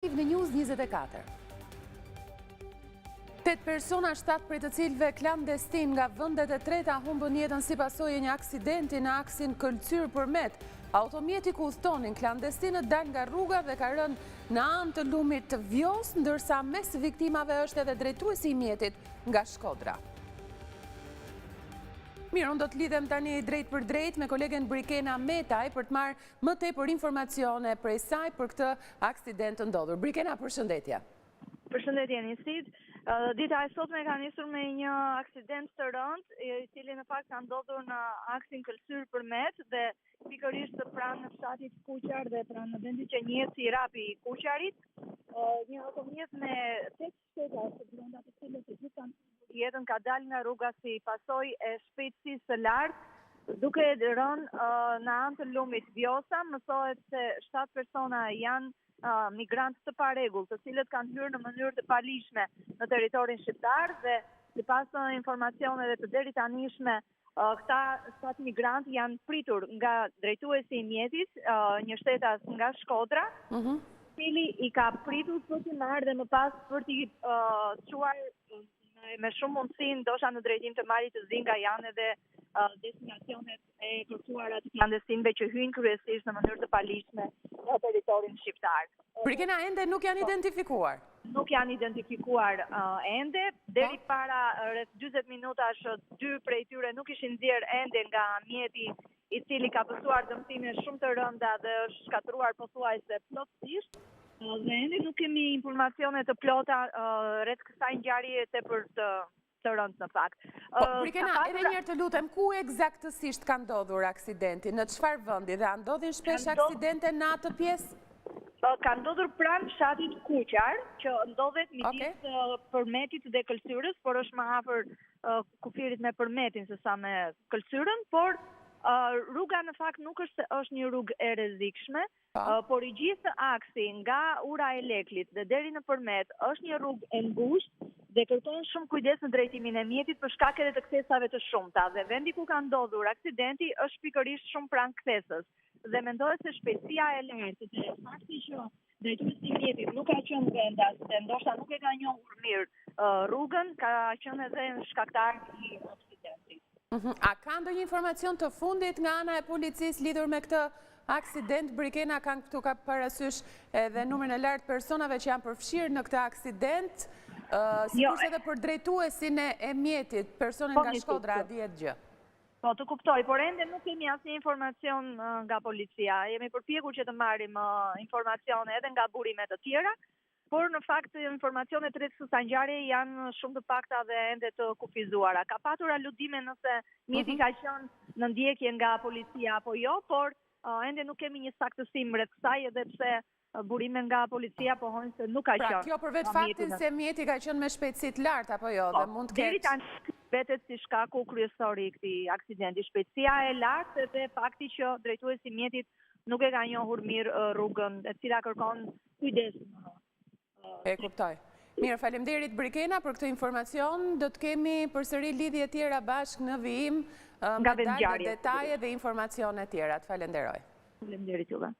Në News 24. 8 persona, 7 prej të cilëve klandestin nga vendet e treta humbën jetën si pasojë një aksidenti në aksin Këlcyr-Përmet. Automjeti ku udhëtonin klandestinët dal nga rruga dhe ka rënë në anë të lumit të Vjos, ndërsa mes viktimave është edhe drejtuesi i mjetit nga Shkodra. Mirë, unë do të lidhem tani drejt për drejt me kolegen Brikena Metaj për të marrë më tepër informacione prej saj për këtë aksident të ndodhur. Brikena, përshëndetje. Përshëndetje Nisit. Dita e sotme ka nisur me një aksident të rënd, i cili në fakt ka ndodhur në aksin Këlcyr-Përmet dhe pikërisht pranë në fshatit Kuqar dhe pranë në vendin që njihet si rapi i Kuqarit. Një automjet me 8 shteta të brenda të cilës të gjithë kanë jetën ka dalë nga rruga si pasojë e shpejtësisë së lartë, duke rënë në anë të lumit Vjosa. Mësohet se 7 persona janë migrantë të paregull, të cilët kanë hyrë në mënyrë të palishme në territorin shqiptar dhe sipas informacioneve të deri tanishme, këta 7 migrantë janë pritur nga drejtuesi i mjetit, një shtetas nga Shkodra, cili i ka pritur për t'i marrë dhe më pas për t'i çuar me shumë mundësi ndoshta në drejtim të malit të Zinga janë edhe destinacionet e kërkuara të klandestinëve që hyjnë kryesisht në mënyrë të palishme në territorin shqiptar. Brikena, ende nuk janë identifikuar? Nuk janë identifikuar ende. Deri para rreth 40 minutash 2 prej tyre nuk ishin nxjerrë ende nga mjeti, i cili ka pësuar dëmtime shumë të rënda dhe është shkatruar pothuajse plotësisht. Dhe ende nuk kemi informacione të plota rreth kësaj ngjarjeje tepër të rëndë në fakt. Brikena, edhe njërë të lutem, ku eksaktësisht ka ndodhur aksidenti? Në çfarë vendi? Dhe a ndodhin shpesh aksidente në atë pjesë? Ka ndodhur pranë fshatit Kuqar, që ndodhet midis Përmetit dhe Këlcyrës, por është më afër kufirit me Përmetin sesa me Këlcyrën, por rruga në fakt nuk është një rrugë e rrezikshme, por i gjithë aksi nga ura e Leklit dhe deri në Përmet është një rrugë e ngushtë dhe kërkon shumë kujdes në drejtimin e mjetit për shkak edhe të kthesave të shumta. Dhe vendi ku ka ndodhur aksidenti është pikërisht shumë pranë kthesës. Dhe mendohet se shpejtësia e lartë dhe fakti që drejtuesi i mjetit nuk ka qenë vendas dhe ndoshta nuk e ka njohur mirë rrugën, ka qenë edhe shkaktar i aksidentit. A ka ndonjë informacion të fundit nga ana e policisë lidhur me këtë aksident? Brikena, kanë këtu ka parasysh edhe numrin e lartë personave që janë përfshirë në këtë aksident, sikurse edhe për drejtuesin e mjetit, personin nga Shkodra, a dihet gjë? Po, të kuptoj, por ende nuk kemi asnjë informacion nga policia. Jemi përpjekur që të marrim informacione edhe nga burimet të tjera, por në fakt informacionet rreth kësaj ngjarje janë shumë të pakta dhe ende të kufizuara. Ka patur aludime nëse mjeti ka qenë në ndjekje nga policia apo jo, por ende nuk kemi një saktësim rreth kësaj, edhe pse burime nga policia pohojnë se nuk ka qenë. Pra, kjo për vetë faktin se mjeti ka qenë me shpejtësi të lartë apo jo, dhe mund të ketë. Vetet si shkaku kryesor i këtij aksidenti, shpejtësia e lartë dhe fakti që drejtuesi i mjetit nuk e ka njohur mirë rrugën, e cila kërkon kujdes. E kuptoj. Mirë, faleminderit Brikena për këtë informacion. Do të kemi përsëri lidhje tjera bashkë në vijim me detaje dhe informacione tjera. Të falenderoj. Faleminderit juve.